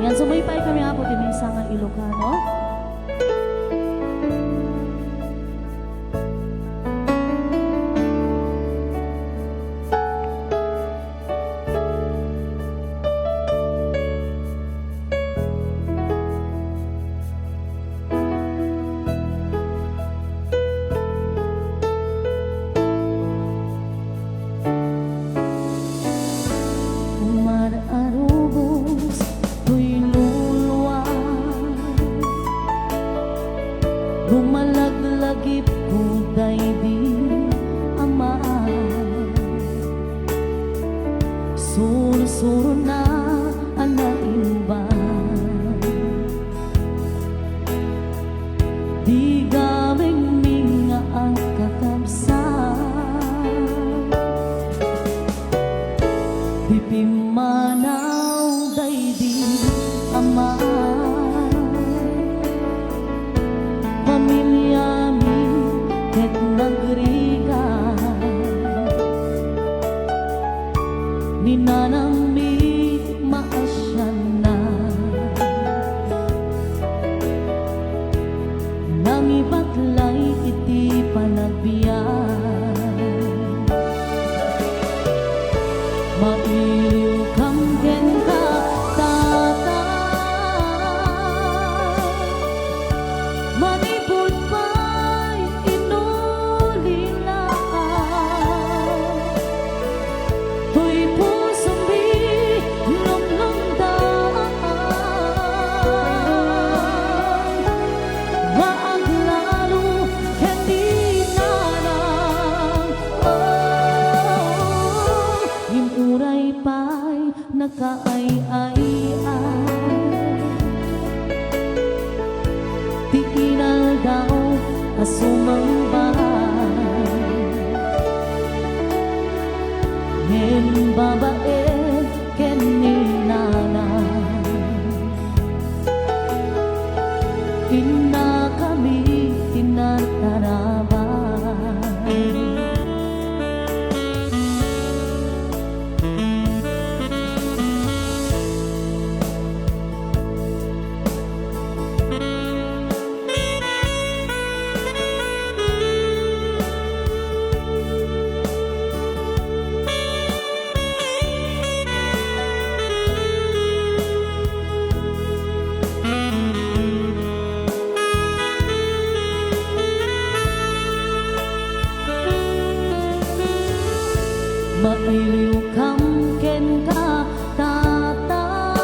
Yan, sumaypay kami nga po din isang Ilocano. Gumalagлагip ko daigdig ama. Suro-suro na anaimba, di gaming minga ang kakabsat. Di pimanaw daigdig ama. Pamilyami ket nagriga, ninanami maasyan na. Nangibatlay iti panagbiyan, mailiw kam ken ka tata. Manipod pa'y inulilaan, tuy pusong bilong-longdaan. Maaglalo ken di nanang, imuray pa'y nakaay-ay-ay. Tiinal daw asumambay, ngem babae ken ninanay. Inna kami tinatarabay. Mailiw kam ken ka tata,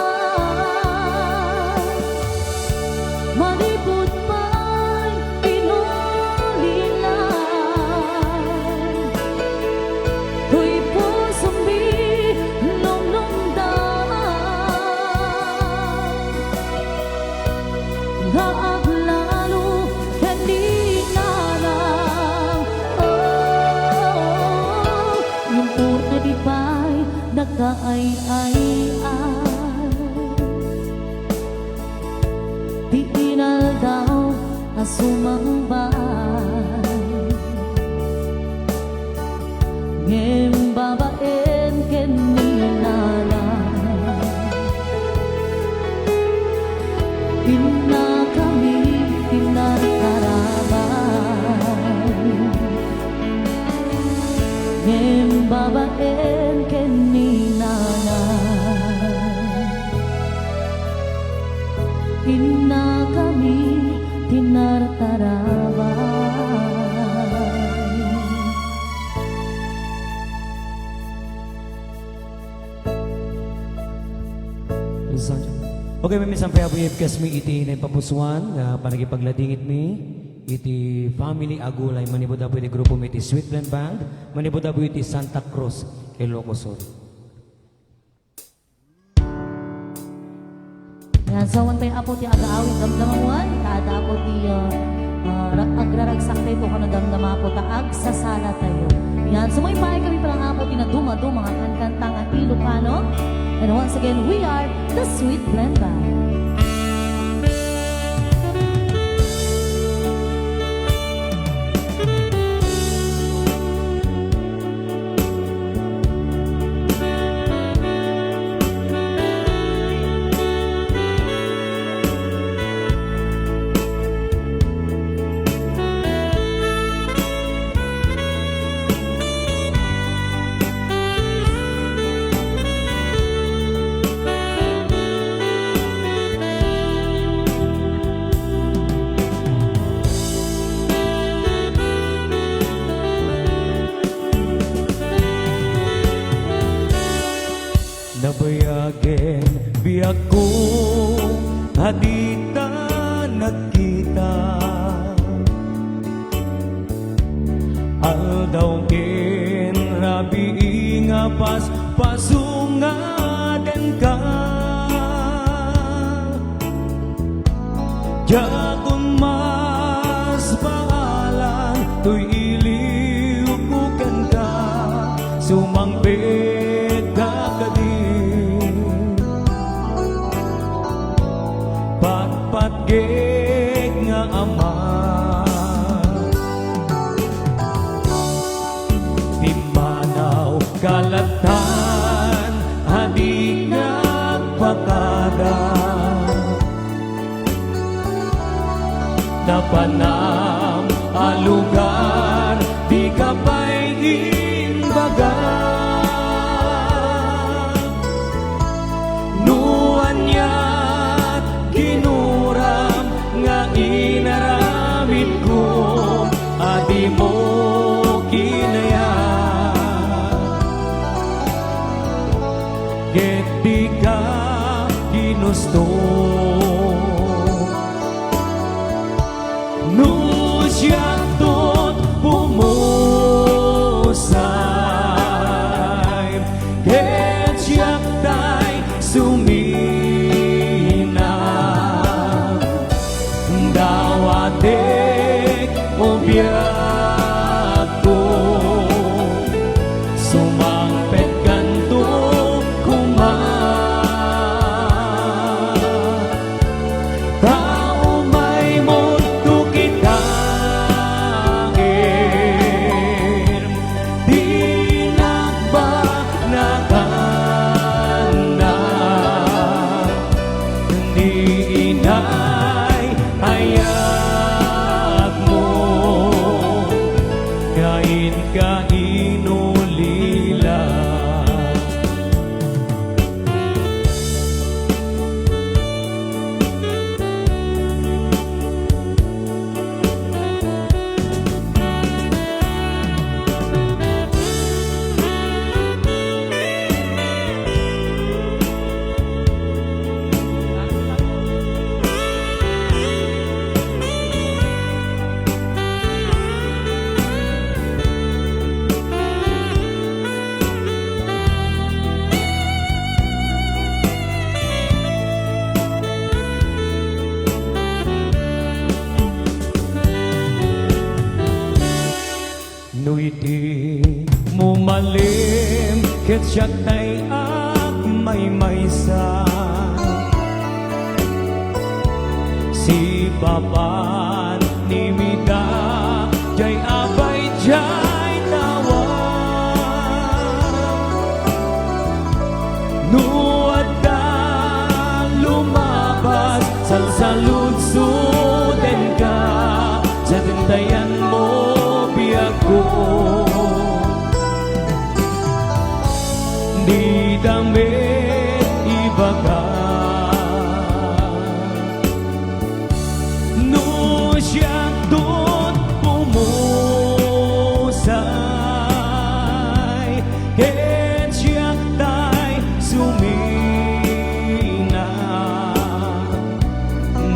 manipod pa'y inulilan, tuy pusong bilong-longdaan. Gaaglalo ken di nanang, di pa'y nagkaay-ay-ay. Di inal daw asumambay, ngem babaen ken ninanay. Inna kami tinatarabay, ngem babaen ken ninanay. Inna kami tinartarabay. Okay, may sampai abu ibkas mi iti na papusuan nga panagipagladingit mi iti family agulay manibod abu iti grupo mi iti Sweetland Band, manibod abu iti Santa Cruz, Ilocos Sur. Yan, so tayo apo ti agaawin damdamawan, taada apo ti agraragsak tayo kung damdama po ta agsasala tayo. Yan, sumaypay kami palang apo ti na duma-duma mga kantang Ilocano. And once again, we are the Sweetland Band. Nabayagin biyak ko hadita nagkita Aldaw kin rabi nga pasungaden ka Jakon mas paalan tuy iliw kukan ka Sumangpit ka kadin Patpatgig nga ama Di manaw kalatan Hadi nagpakada Napanam alugan Di ka pa'y imbaga Nuan niya't kinuram Nga inaramid ko Adi mo kinaya Ket di ka ginusto No siya tot pumusay Ket siya tay sumina Dawatek o biyak ko Sumangpet kanto kuma Tao may mundo kitangin Di nagbanakan na Di inay hayag mo Kain ka inulila Nuiti mo malim Ket siya tay may maysa Si papan ni Mida Jay abay jay tawa Nuad ka lumabas Salsaludsuden ka Sa tindayan mo biyak ko Di damit ibaga No siya doon pumusay Ket siya tay sumina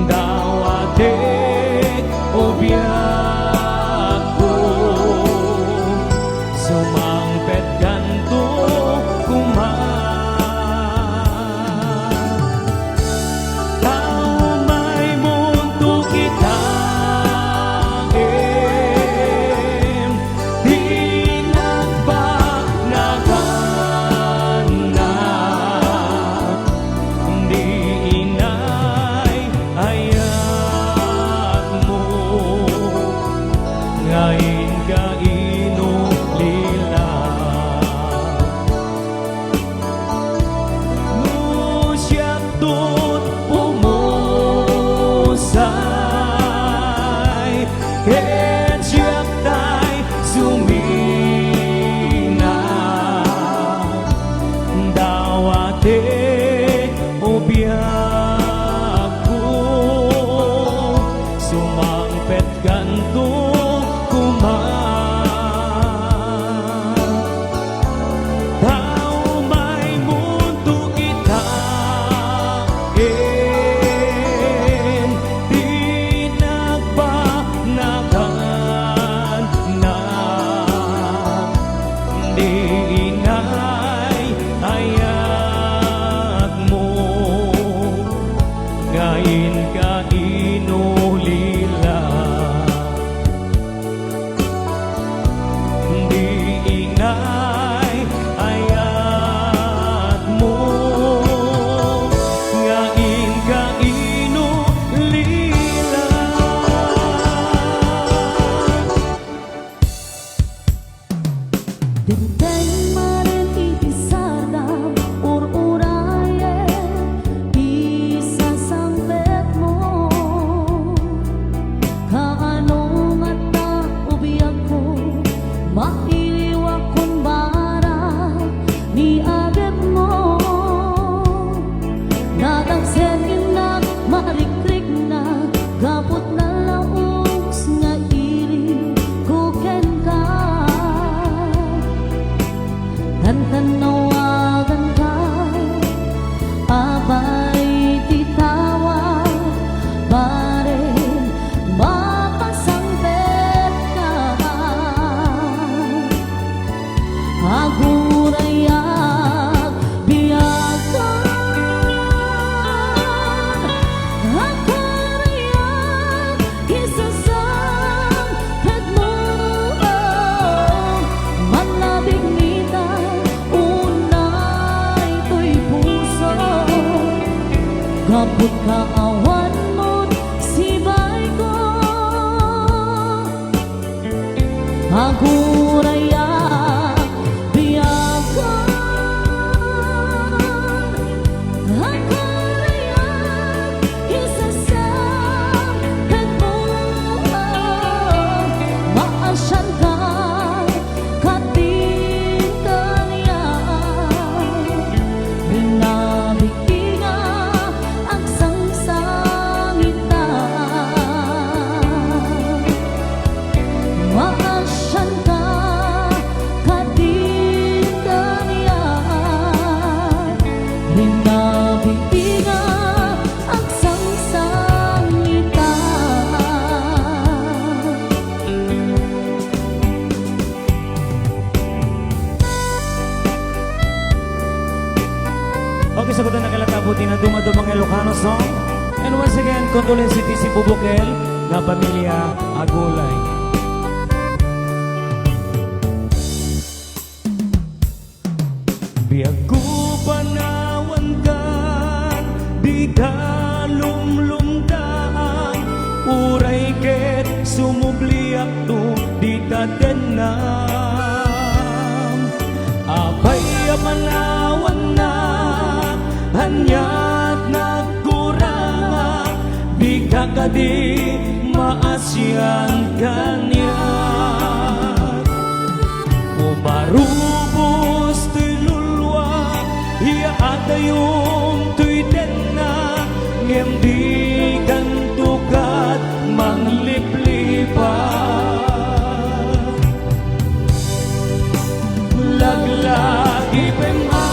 Dawatek o biyak ko Sumangpet kanto kuma kaput kaawan mo't sibay ko aguraya biyakan aguraya isasam kagbuhan maasyan ka katingan yan hinabiki ang sangsangita maasyan ka katingan yan hinabiki ang sangsangita. Okay, sagutan na kalatabuti na dumadumang Ilocano song. And once again, condolences si Bubukel na pamilya Agulay. Biyagu panawan kan, di kalumlumdaan, uray ket sumubliak tu di tadenam. Abay manawan na, hanyat nagkurang, di kakadi maasyan kanyan. Umarubos tinulwa, hiya atayong tuiten na, ngem di kantukat mangliplipat. Laglagi pema,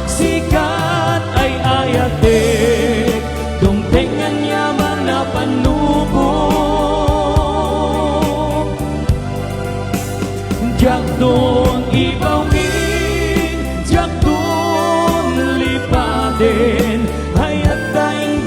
sikat ay ayate, dumpengan yaman na panubo. Jak doon ibawin, jak doon lipatin, hayat tayong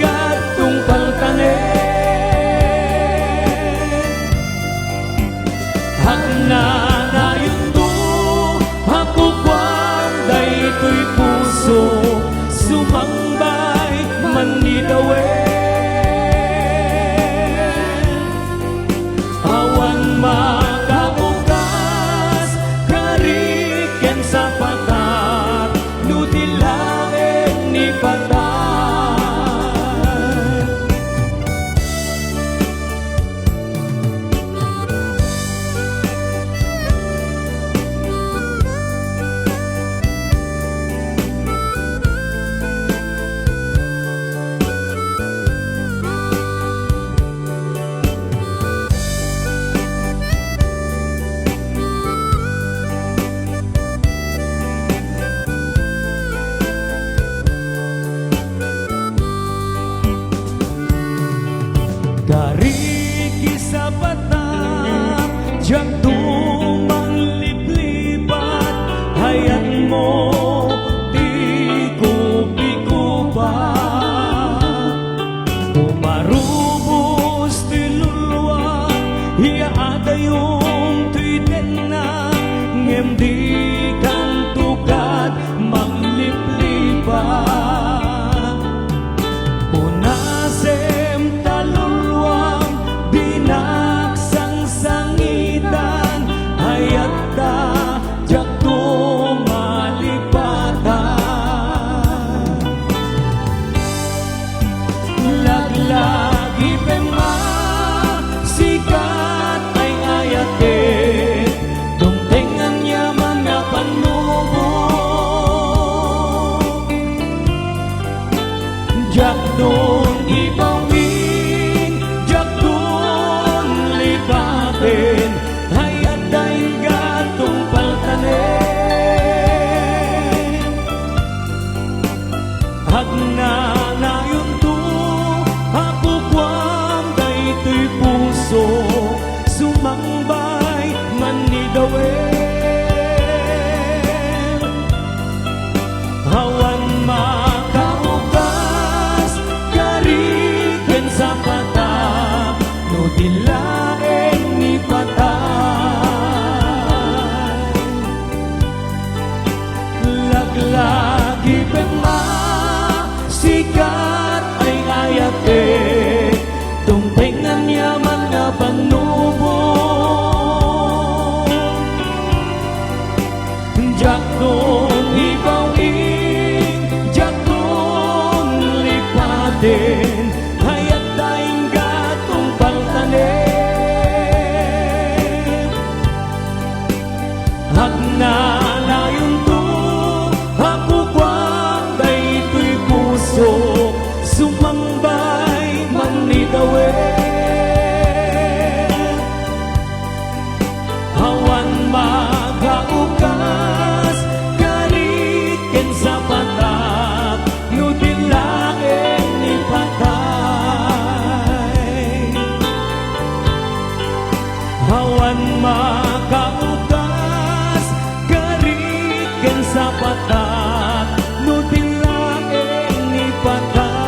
patat no tilaing ni patay.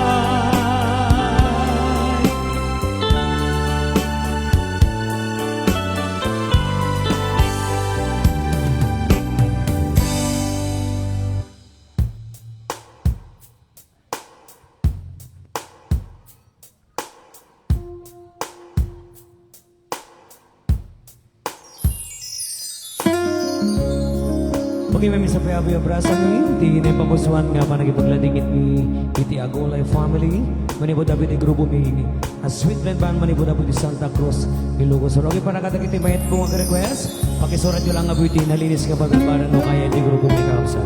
Okay, may sa payabi abrasa mi, di na pamusuan nga pa nagipagladingit mi iti Agulay family. Manibod David grupo mi Sweet Blend Band manibod David di Santa Cruz, Ilocos. Okay, para katagat iti bayat po nga request, pakisurat nyo lang nga buti nalinis ka pagkabaran no kaya di grupo mi kaupsa.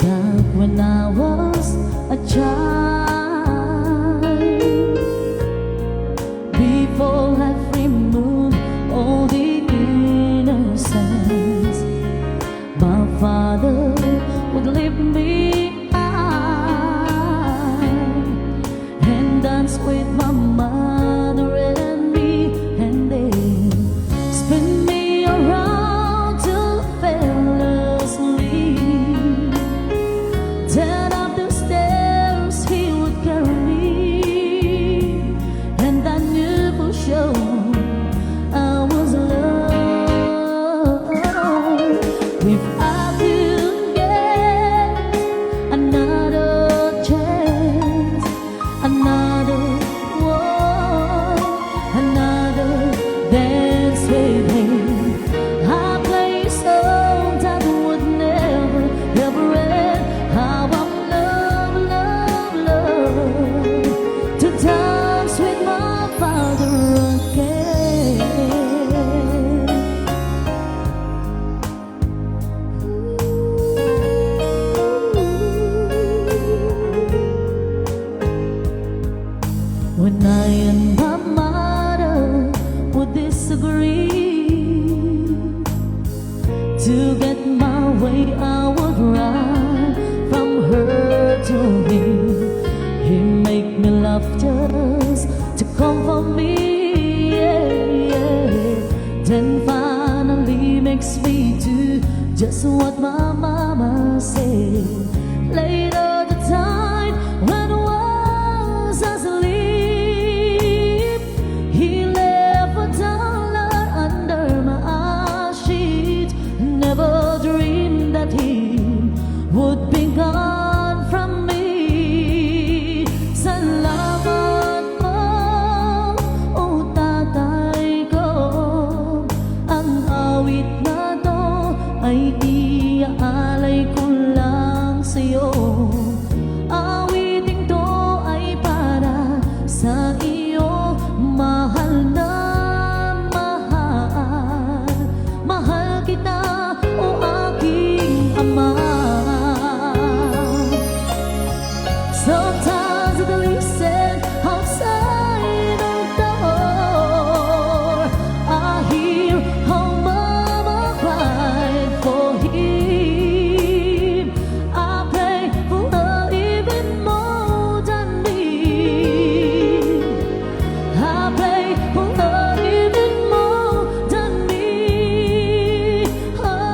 Back when I was a child, before life removed all the innocence, my father would leave me out and dance with my mother and me, and they spin me around till I fell asleep. Down up the stairs he would carry me, and I knew for sure I was alone. If I could get another chance, another war, another dance with him, I'd play a song that would never, never end. How I'm love to dance with my father again. When I and my mother would disagree, to get my way I would run from her to him. He make me laugh just to comfort me, yeah, yeah. Then finally makes me do just what my mama said. Later the time when I was asleep, he left a dollar under my sheet. Never dreamed that he would be gone from me. Salamat po, o tatay ko. Ang awit na to ay iaalay ko lang sa'yo. Awiting to ay para sa iyo, mahal na mahal. Mahal kita, o aking ama. Sometimes I listen outside the door. I hear how mama cried for him. I pray for her even more than me. I pray for her even more than me. Oh.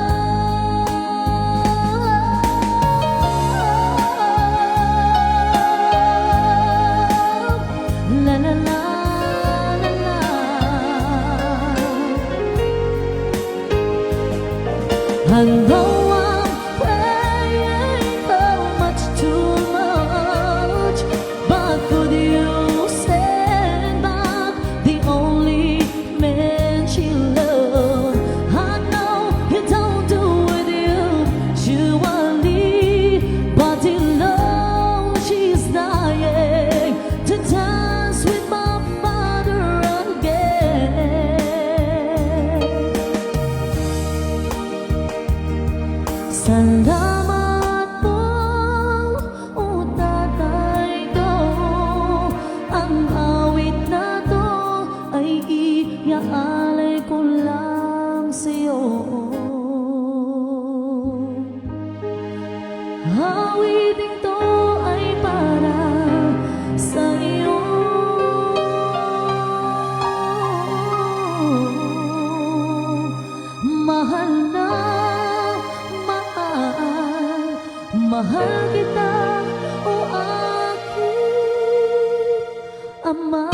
awiting to ay para sa iyo. Mahal na mahal, mahal kita, o aking ama.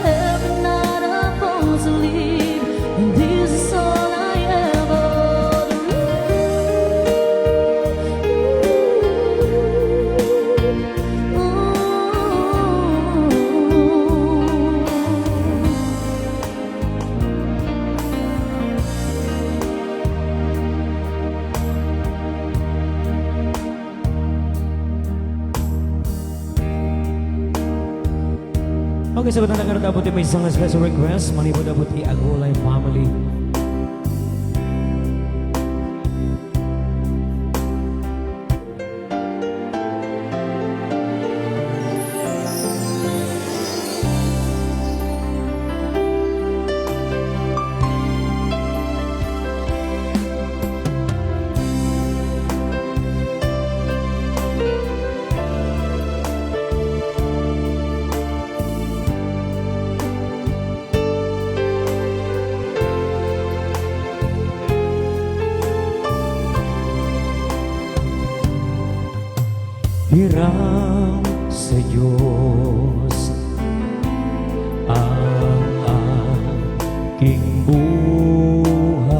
Every night I fall asleep, and this is all I ever Okay, sagot na dapat may isang special request. Manipod dapat Agulay family. Hiram sa Diyos ang aking buhay.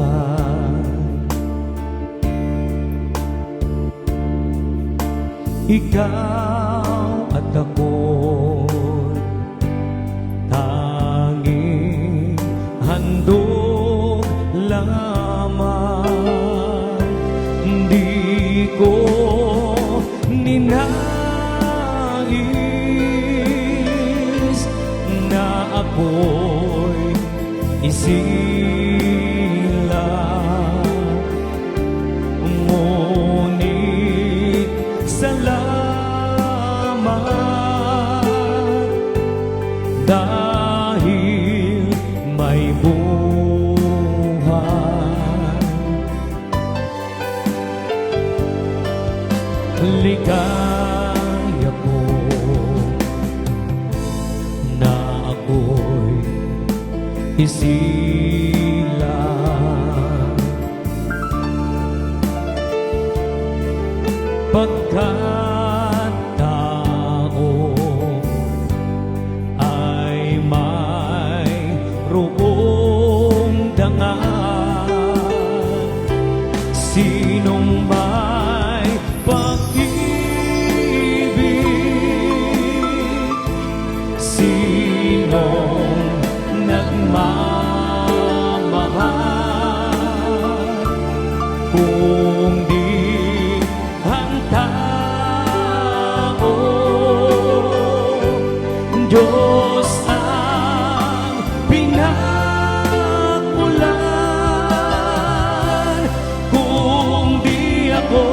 Ikaw at ako'y tanging handog lamang. Di ko ninais na ako'y isilang, ngunit salamat dahil may buhay. Ligaya ko na ako'y isilang, pagkat tao ay may roong dangal. Sinong may pag-ibig, sinong nagmamahal, kung di ang tao. Diyos ang pinagmulan, kung di ako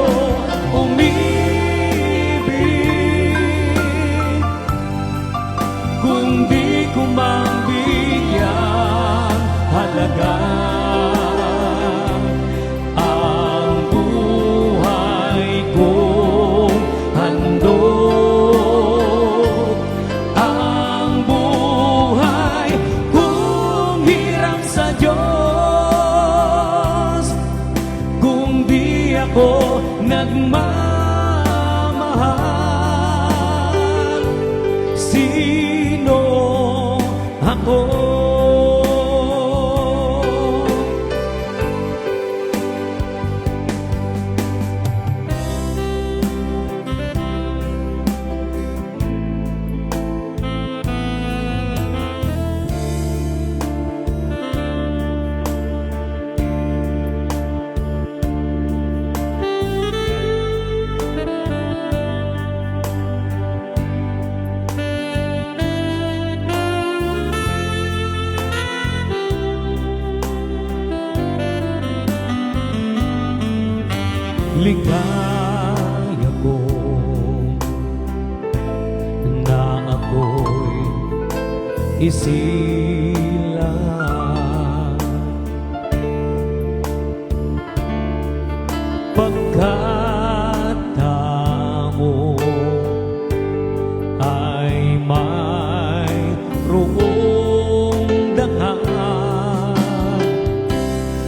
umibig, kung di ko mangbigyang halaga ang buhay kong handog, ang buhay kong hiram sa Diyos, kung di ako nagmamahal, sino ako? Ligaya ko na ako'y isilang, pag pagkatamo ay may roong dangan.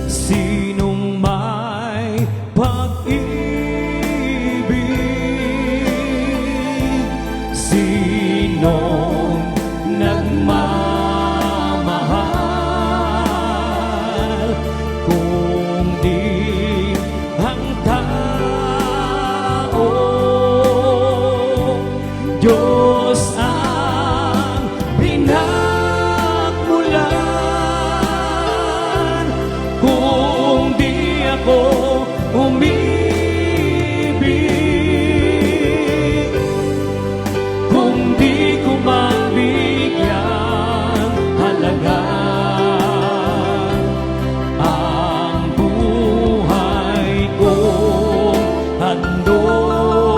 Sinong may pag-ibig, sinong nagmamahal, kung di ang tao. Diyos ang pinagmulan, kung di ako umibig, kung di ko mabigyan halaga ang buhay kong handog,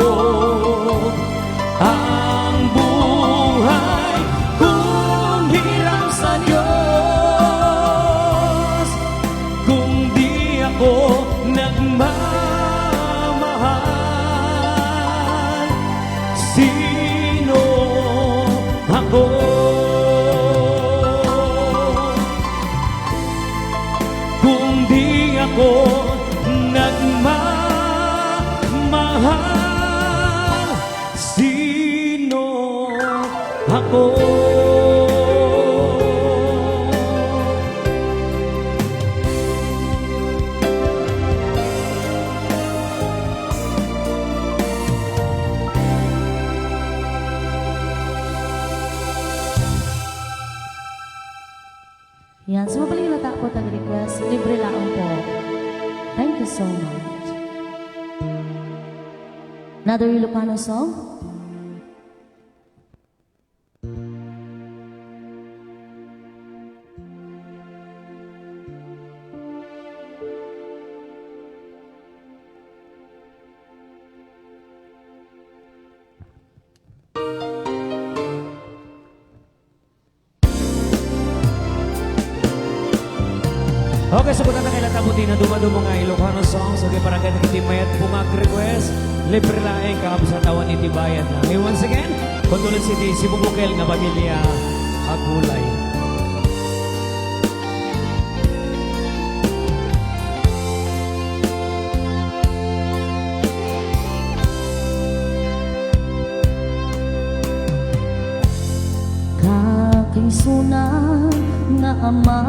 ang buhay kong hiram sa Diyos, kung di ako nagmamahal, sino ako? Kung di ako nagmamahal, sino ako? Yan, sa mabaling lata po tag-request, libre lang po. Thank you so much. Another Ilocano song? Okay, sabutan na kaila tabuti na dumado mga Ilocano songs. Okay, para agad nagitimayat po mag-request. Libre laing kakabsa tawan itibayan na. Okay, once again, Condolan City, Sibubukel nga pamilya Agulay. Kakisunan nga ama,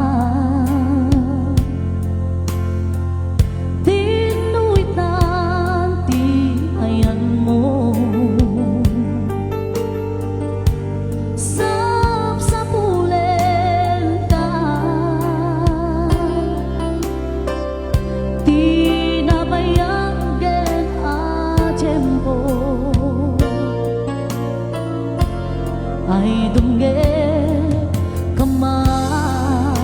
tinuitan ti ayan mo, sapsapulen ka, tinabayang gen a tiempo, ay dumge kaman,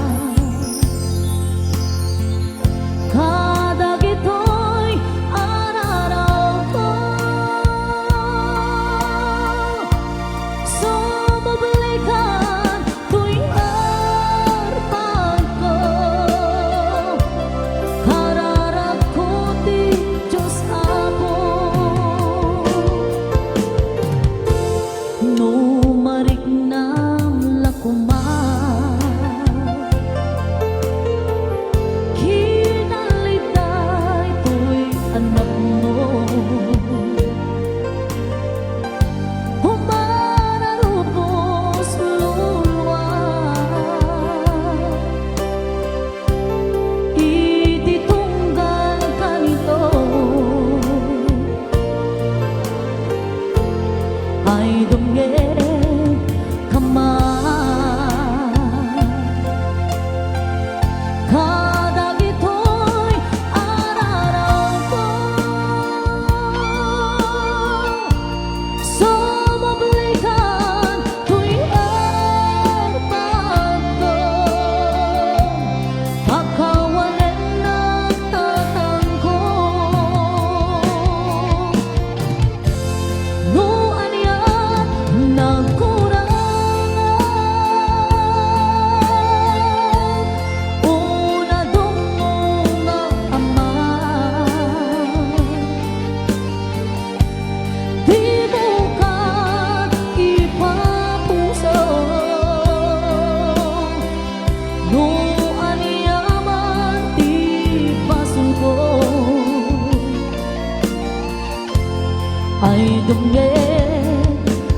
ay dunge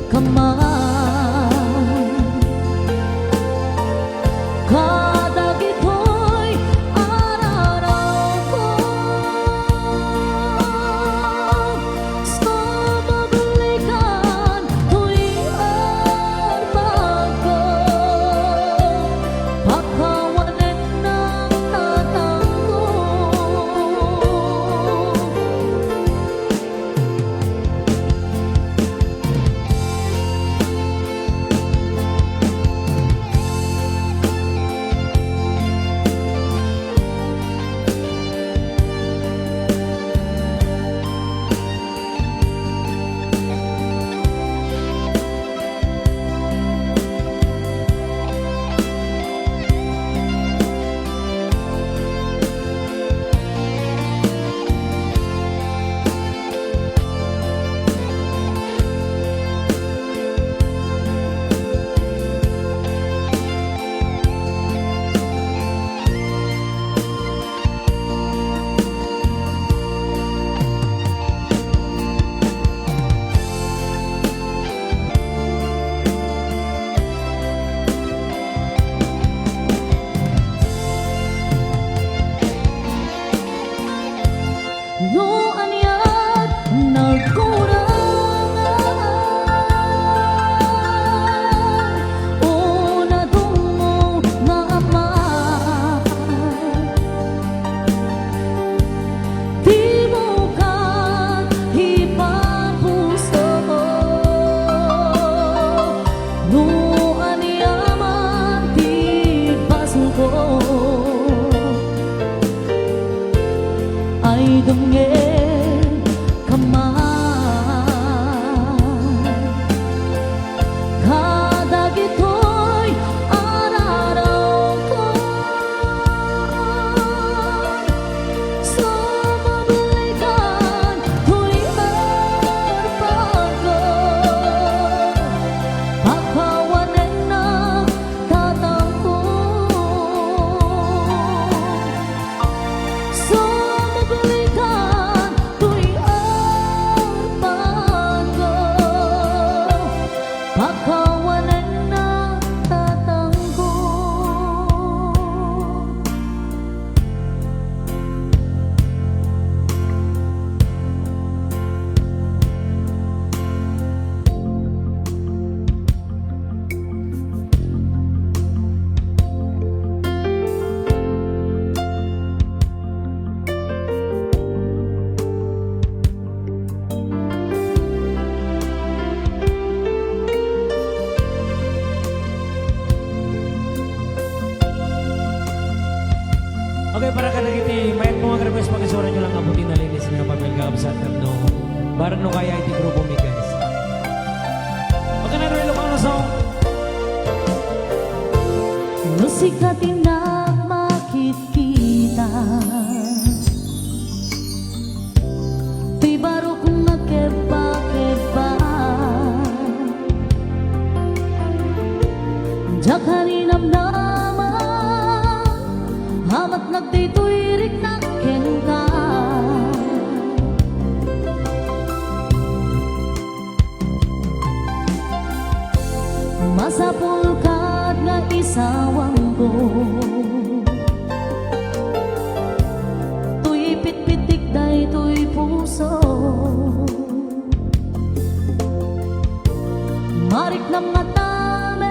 kamay kada gito'y araw ko sa mabalikan tuwing armago pagkawalan ng tatango. No aniat nagkurangan o nadungo na ama di mo ka ipapuso no aniaman di basin ko ay dunge kamay kada gito'y araw ko sa mabalikan tuwing arpago pagkawalan ng tatango sa mabalikan tuwing arpago pagkawalan ng tatango. Okay, para ka nagiti, may mga request pag-isura nyo lang abutin na linis na papel kakabsat at no. Barang no kaya iti grupo mi guys. Okay na rin lokal na song. Musika tinagmakit kita Di baro kong nagkeba-keba Diyak harinam naman Hamat nagtituirik na kenta Masapulkad nga isawang ko Tuy pitpitik day tuy puso Marik na matamen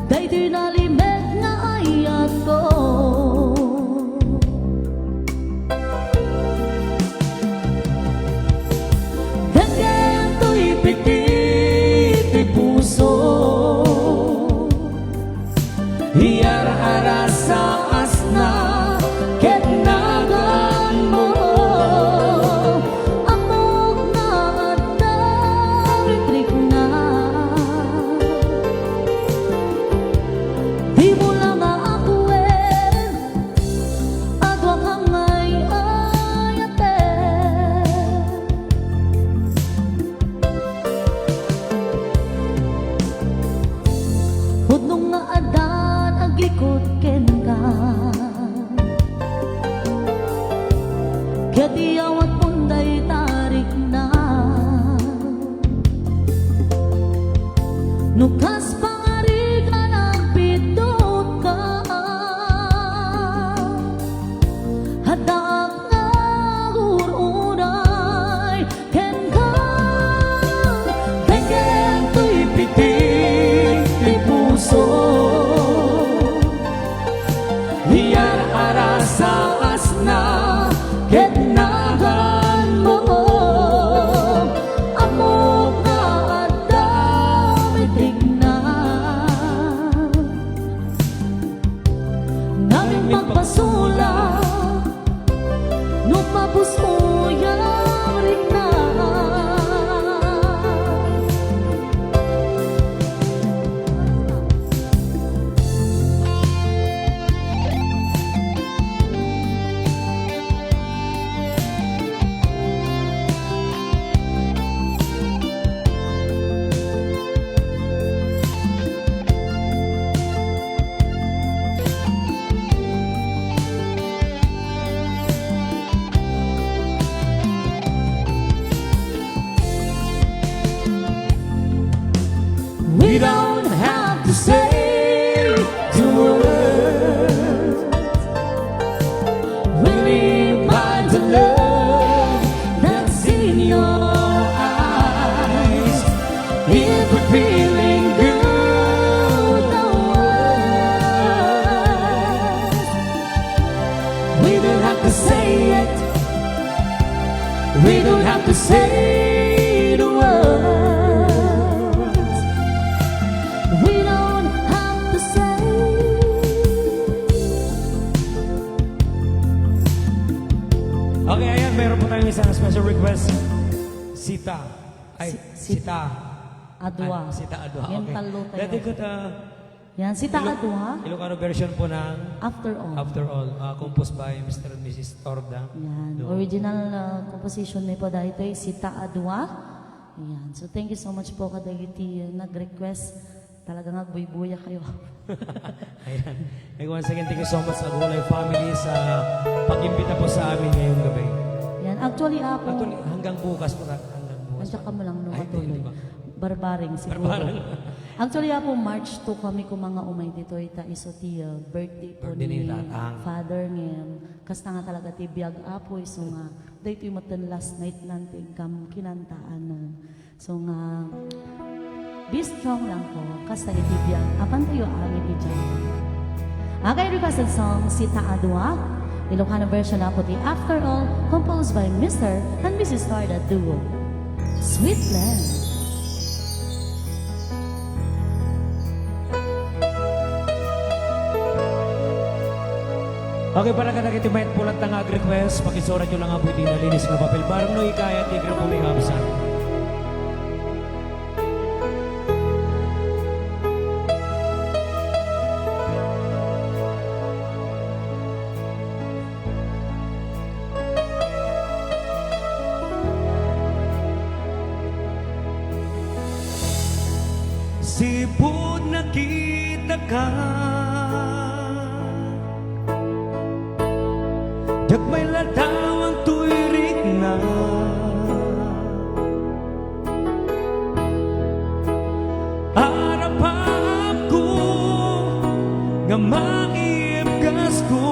Day tinalimet nga ayat ko Ganyan tuy pitik ti puso Hiyar-ara sa asna ket nagan mo We don't have to say the words. We don't have to say. Okay, ayan, meron po tayong isang special request. Sita. Ay, Sita. Adwa. Sita Adwa, Yan okay. talo tayo. Dati ko Yan, si Taadwa, Ilocano version po ng After All. After All, composed by Mr. and Mrs. Torda. Yan, No. original composition ni po dahil ito ay si Taadwa. Yan, so thank you so much po kadagiti nag-request. Talaga nga, buy-buya kayo. Ayan. And once again, thank you so much sa Gulay family sa pag-imbita po sa amin ngayong gabi. Yan, actually ako, Actually, hanggang bukas po. Hanggang bukas. nandiyan ka mo lang nung Ay, katuloy. hindi ba? Barbaring siguro. Barbaring. Actually ako, March 2 kami ko mga umay dito ita isotiya. Birthday po Birthday ni ni Tatang. Father ngem. Kasta nga talaga ti biyag apoy. So nga, dahito yung matan last night nanting kam kinantaan na. So nga, be strong lang po. Kasta iti biyag. Apan tayo amin ijay. Agay requested song, si Taadwa. Ilocano version na po ti After All, composed by Mr. and Mrs. Tarda Duo. Sweet Blend. Okay, para ka nakitimayat pulat ng ag-request, pakisurat nyo lang ang buti na linis na papel. Barang no ikaya, tigre po may kapsan. Sipod nakita ka, Jagmay latawang tuirik na, arapap ko nga makiibgas ko,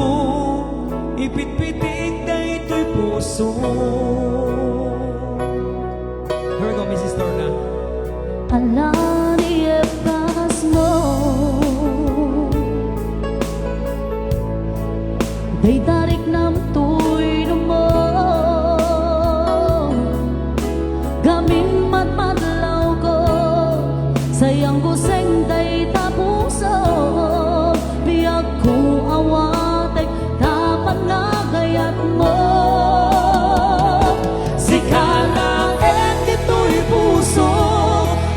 ipitpitik na ito'y puso. Here we go, Mrs. Torna. Ala niebkas mo, day tarik nam tuy mo, gaming matmadlaw ko, sayang guseng day tapuso, biyag ko awatek dapat nga gayat mo. Sikala et ito'y puso,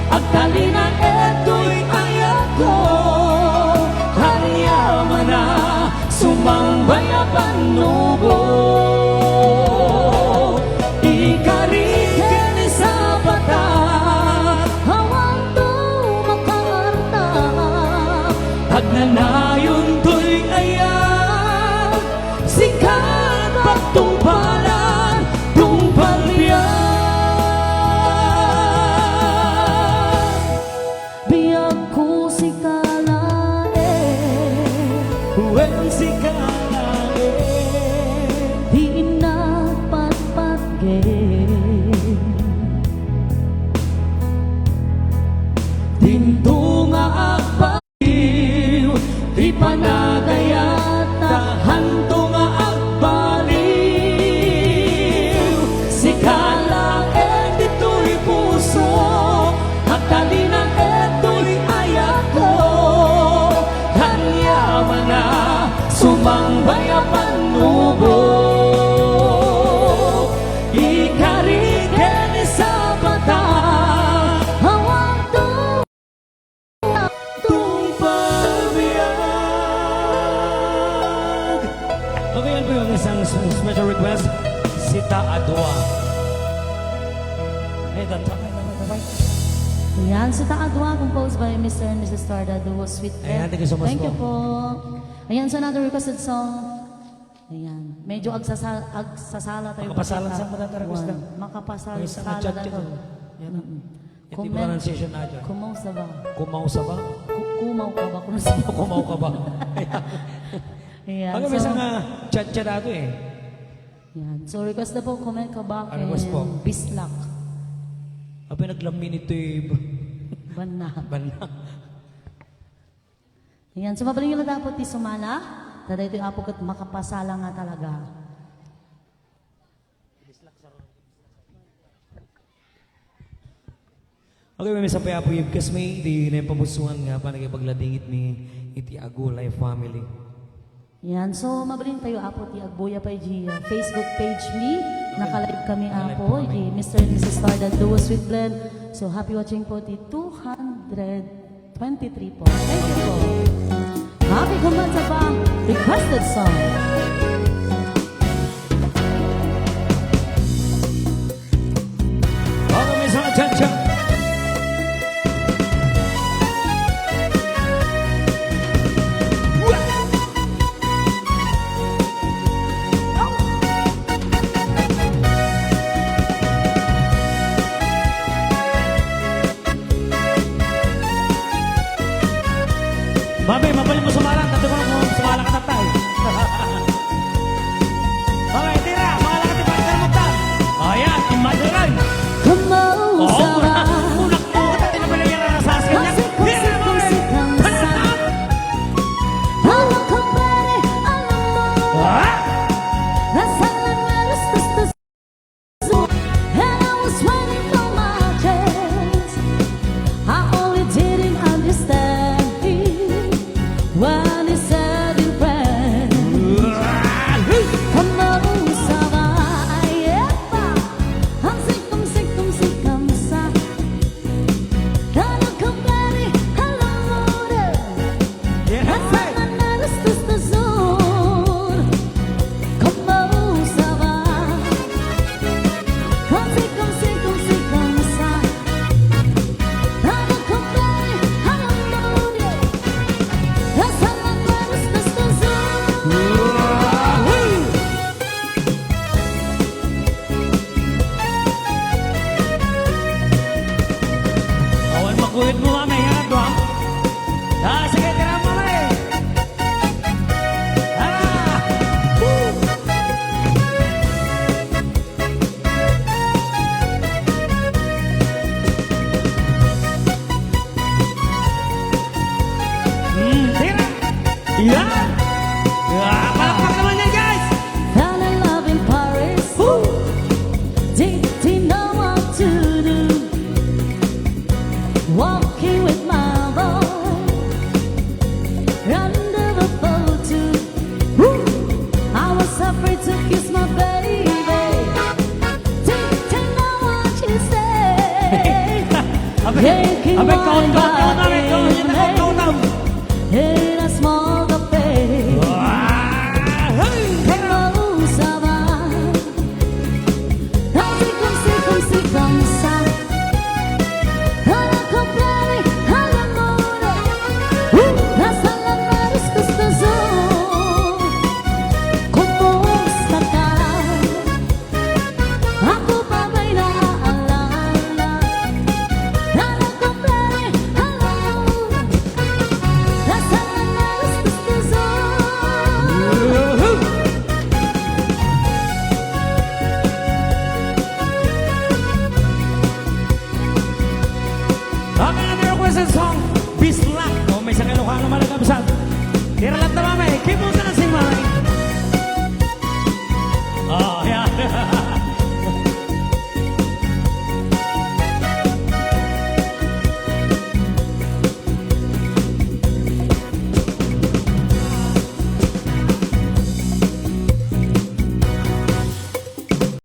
agtalina eto'y ayat ko, hanyaman na sumambay ang panubo. Ikarikin sa batat, Hawang to makaarta, pagnanayon to'y ayat, sikat pagtumbalan, tumpalyan. biyag ko si kalae, When sikala di napatpatge, Tinto nga agpaliw, di panagayat, tahanto nga agpaliw. Sikala dito'y puso, agtalina eto'y ayat ko, hanyaman na sumangbay ang panubo. Ikariken sa bata, hawang to tumpalbiyag. Okay, yan po yung isang special request. Sita Adwa. Hey, tatapay naman, tatapay. Ayan, si Taadwa, composed by Mr. and Mrs. Tarda Duo, Sweet Ayan, Blend. thank you so much Thank you po. po. Ayan, so another requested song. Ayan, medyo agsasala tayo. Makapasalan Kita. sa matataragos lang. Makapasal May isang sala chat na dyan. to. Yan. Mm-mm. Yung tipo pronunciation na dyan. Kumaw sa ba? Kumaw sa ba? Kumaw ka ba? Kumaw sa ba? Kumaw ka ba? Ayan, Ano may isang chat-chat nato eh. Ayan. So request na po, comment ka ba? Ano request po? Bislak. Abi naglamin ito eh. Bana. Banda. Ayan, so mabaling nyo na dapat ti sumala. Tada ito yung apo kat makapasala nga talaga. Okay, may sa payapuyib kas may di na yung pamusuhan nga pa nagipagladingit ni iti Agulay family. Yan, so mabalin tayo apo ti Agboya pa G Facebook page me. Nakalive kami Nakalive apo, po kami. G Mr. and Mrs. Stardan Duo Sweet Blend. So happy watching po ti 223 po. Thank you po. Happy kumanta pa, requested song. Okay, may sa atensyon. Mami, mabalik mo sumalang. Dati mo kung sumalang ka na tayo. Okay, tira. Mga lakat yung partner mo ta. Ayan, imaduran. Come on, Oo, Sarah. unak po. Dati naman lang yung narasas ka niya. Tira na, mami. Halo kembali alamu. Ah! Rasanya manis terus and I was waiting for my chance. I only didn't understand it when you said in French. Come on, Sarah, yeah. Así como sa. Halo kembali alamu. Yeah, hey. Awan makulit mo, mami. Yan ang duwang. Ah, sige, tira mo, mami. Ah! Woo! Tira! Yan! Ah, palakpak naman yan, guys! Fell in love in Paris. Didn't know what to do. Walking with my boy under the photo. I was afraid to kiss my baby. Didn't know what you say. Taking Abay, my countdown, mami. Yun na, body countdown. in a small cafe. Ah! Hey! Hello, Sarah. Así como sa. Halo kembali alamu. Rasanya manis terus. Kumusta ka? Aku pa'y naaalala. Halo kembali alamu. Rasanya manis terus. Ang another requested song, Bislak. O, may isang Ilocano malagabsat. Tira lang na, mami. Keep on